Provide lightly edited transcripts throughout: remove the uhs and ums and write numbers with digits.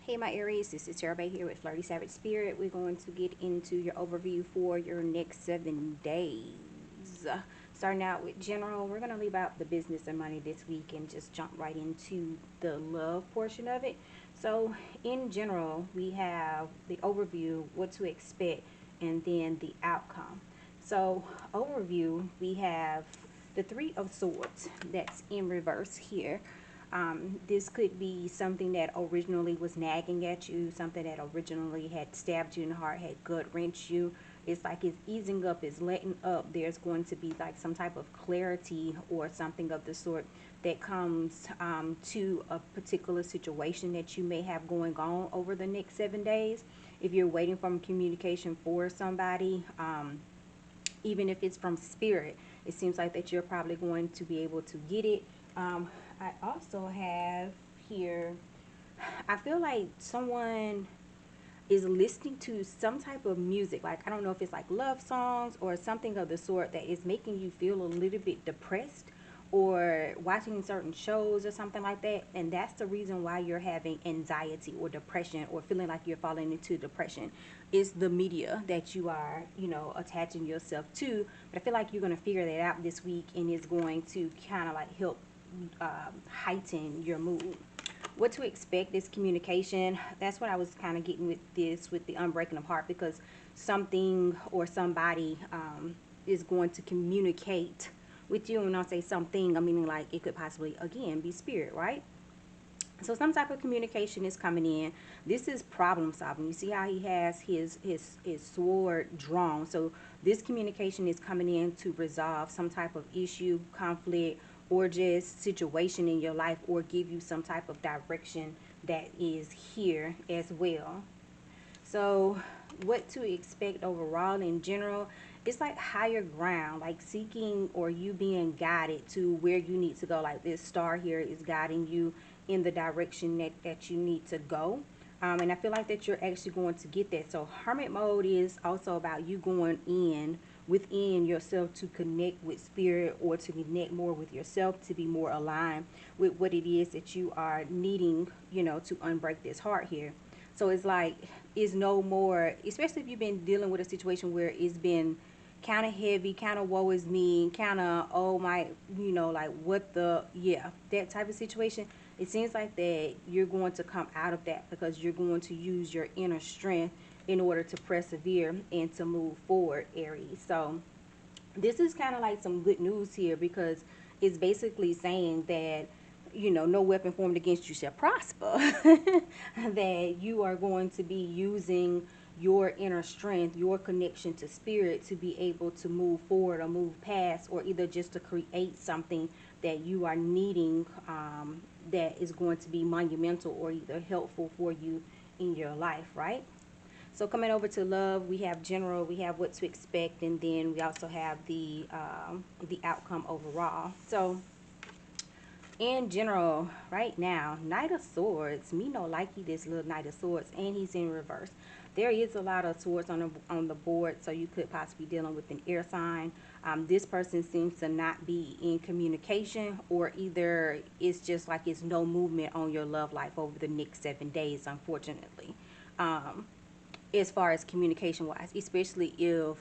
Hey my Aries, this is TarotBae here with FlirtySavage Spirit. We're going to get into your overview for your next 7 days. Starting out with general, we're going to leave out the business and money this week and just jump right into the love portion of it. So in general, we have the overview, what to expect, and then the outcome. So overview, we have the Three of Swords that's in reverse here. This could be something that originally was nagging at you, something that originally had stabbed you in the heart, had gut wrenched you. It's like it's easing up, it's letting up. There's going to be like some type of clarity or something of the sort that comes to a particular situation that you may have going on over the next 7 days. If you're waiting for communication for somebody, even if it's from spirit, it seems like that you're probably going to be able to get it. I also have here, I feel like someone is listening to some type of music. Like, I don't know if it's like love songs or something of the sort that is making you feel a little bit depressed, or watching certain shows or something like that. And that's the reason why you're having anxiety or depression or feeling like you're falling into depression, is the media that you are, attaching yourself to. But I feel like you're going to figure that out this week, and it's going to kind of like help heighten your mood. What to expect is communication. That's what I was kind of getting with this, with the unbreaking of heart, because something or somebody is going to communicate with you. And when I say something, I mean like it could possibly again be spirit, right? So some type of communication is coming in. This is problem solving. You see how he has his sword drawn. So this communication is coming in to resolve some type of issue, conflict, or just situation in your life, or give you some type of direction that is here as well. So what to expect overall in general, it's like higher ground, like seeking or you being guided to where you need to go. Like this star here is guiding you in the direction that you need to go. And I feel like that you're actually going to get that. So hermit mode is also about you going in within yourself to connect with spirit, or to connect more with yourself, to be more aligned with what it is that you are needing, to unbreak this heart here. So it's like, it's no more, especially if you've been dealing with a situation where it's been kind of heavy, kind of woe is me, kind of, oh my, like what the, yeah, that type of situation. It seems like that you're going to come out of that, because you're going to use your inner strength in order to persevere and to move forward, Aries. So this is kind of like some good news here, because it's basically saying that, no weapon formed against you shall prosper. That you are going to be using your inner strength, your connection to spirit, to be able to move forward or move past, or either just to create something that you are needing, that is going to be monumental or either helpful for you in your life, right? So coming over to love, we have general, we have what to expect, and then we also have the outcome overall. So in general, right now, Knight of Swords, me no likey this little Knight of Swords, and he's in reverse. There is a lot of swords on the board, so you could possibly be dealing with an air sign. This person seems to not be in communication, or either it's just like it's no movement on your love life over the next 7 days, unfortunately. As far as communication wise, especially if,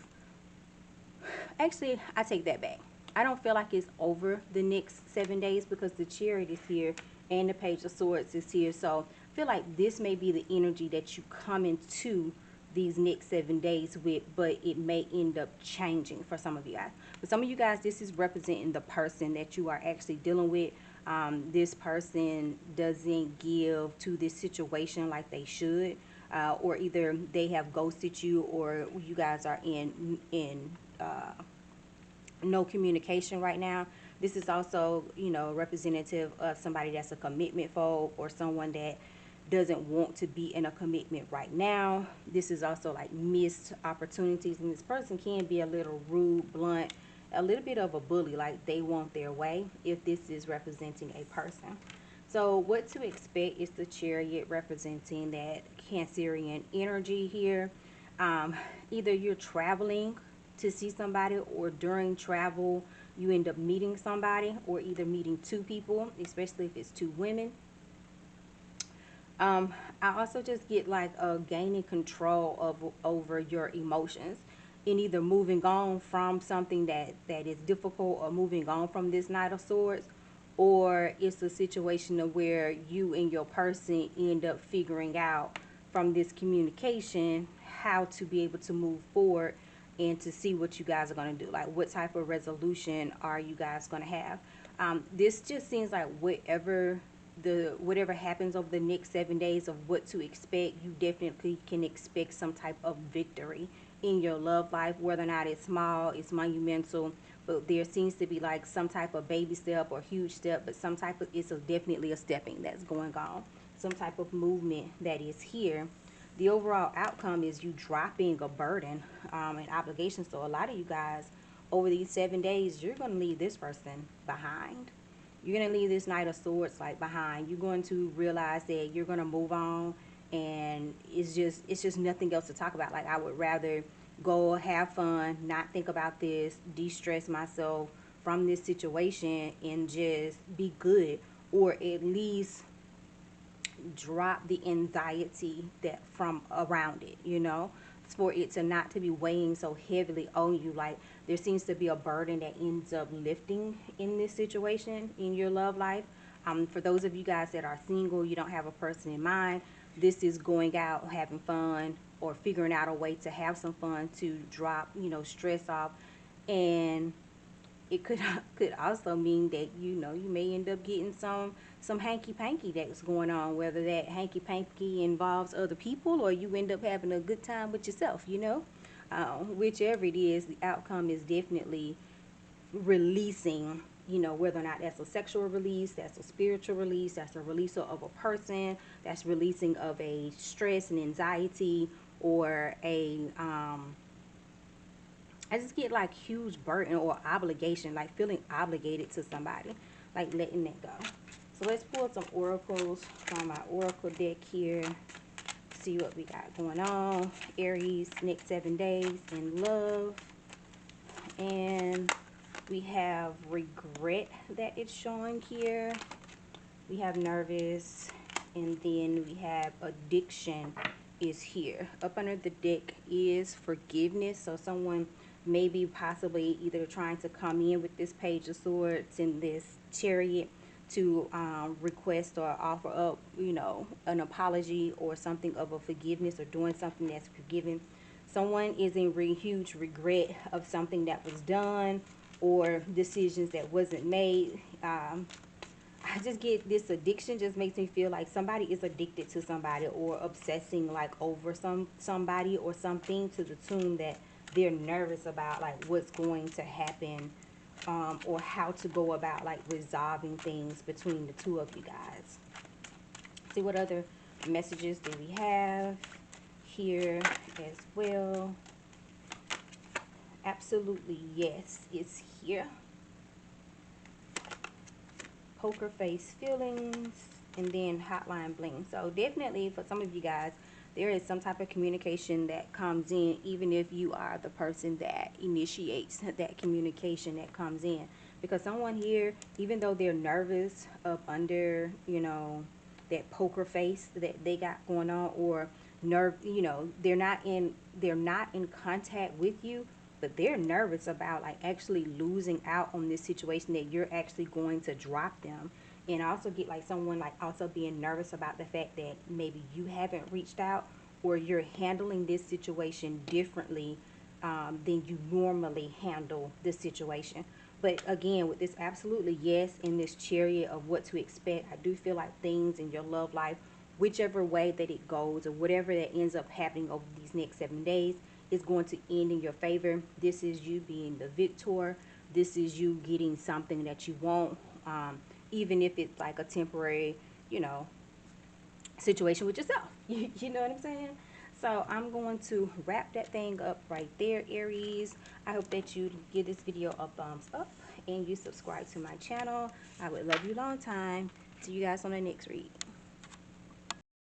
actually I take that back, I don't feel like it's over the next 7 days, because the Chariot is here and the Page of Swords is here. So I feel like this may be the energy that you come into these next 7 days with, but it may end up changing for some of you guys. For some of you guys, this is representing the person that you are actually dealing with. This person doesn't give to this situation like they should, or either they have ghosted you, or you guys are in no communication right now. This is also, representative of somebody that's a commitment phobe, or someone that doesn't want to be in a commitment right now. This is also like missed opportunities, and this person can be a little rude, blunt, a little bit of a bully, like they want their way, if this is representing a person. So what to expect is the Chariot, representing that Cancerian energy here. Either you're traveling to see somebody, or during travel you end up meeting somebody, or either meeting two people, especially if it's two women. I also just get like a gaining control of over your emotions, in either moving on from something that is difficult, or moving on from this Knight of Swords, or it's a situation of where you and your person end up figuring out from this communication how to be able to move forward and to see what you guys are going to do, like what type of resolution are you guys going to have. This just seems like whatever happens over the next 7 days of what to expect, you definitely can expect some type of victory in your love life, whether or not it's small, it's monumental, but there seems to be like some type of baby step or huge step, but some type of, definitely a stepping that's going on, some type of movement that is here. The overall outcome is you dropping a burden and obligation. So a lot of you guys over these 7 days, you're going to leave this person behind. You're going to leave this Knight of Swords like behind. You're going to realize that you're going to move on, and it's just nothing else to talk about. Like, I would rather go have fun, not think about this, de-stress myself from this situation, and just be good, or at least drop the anxiety that from around it, you know, for it to not to be weighing so heavily on you. Like, there seems to be a burden that ends up lifting in this situation in your love life. For those of you guys that are single, you don't have a person in mind, this is going out, having fun, or figuring out a way to have some fun to drop, you know, stress off. And it could also mean that, you know, you may end up getting some hanky-panky that's going on, whether that hanky-panky involves other people or you end up having a good time with yourself, you know. Whichever it is, the outcome is definitely releasing, you know, whether or not that's a sexual release, that's a spiritual release, that's a release of a person, that's releasing of a stress and anxiety, or a I just get like huge burden or obligation, like feeling obligated to somebody, like letting that go. So let's pull some oracles from my oracle deck here. See what we got going on. Aries, next 7 days in love. And we have regret that it's showing here. We have nervous. And then we have addiction is here. Up under the deck is forgiveness. So someone maybe possibly either trying to come in with this Page of Swords and this Chariot to request or offer up, you know, an apology or something of a forgiveness, or doing something that's forgiven. Someone is in huge regret of something that was done or decisions that wasn't made. I just get this addiction just makes me feel like somebody is addicted to somebody, or obsessing like over somebody or something, to the tune that they're nervous about like what's going to happen, or how to go about like resolving things between the two of you guys. See what other messages do we have here as well. Absolutely, yes, it's here. Poker face feelings, and then hotline bling. So definitely for some of you guys, there is some type of communication that comes in, even if you are the person that initiates that communication that comes in. Because someone here, even though they're nervous up under, you know, that poker face that they got going on, or you know, they're not in contact with you, but they're nervous about like actually losing out on this situation, that you're actually going to drop them. And I also get like someone like also being nervous about the fact that maybe you haven't reached out, or you're handling this situation differently than you normally handle the situation. But again, with this absolutely yes in this Chariot of what to expect, I do feel like things in your love life, whichever way that it goes, or whatever that ends up happening over these next 7 days, is going to end in your favor. This is you being the victor. This is you getting something that you want, even if it's like a temporary, you know, situation with yourself. You know what I'm saying? So I'm going to wrap that thing up right there, Aries. I hope that you give this video a thumbs up and you subscribe to my channel. I would love you long time. See you guys on the next read.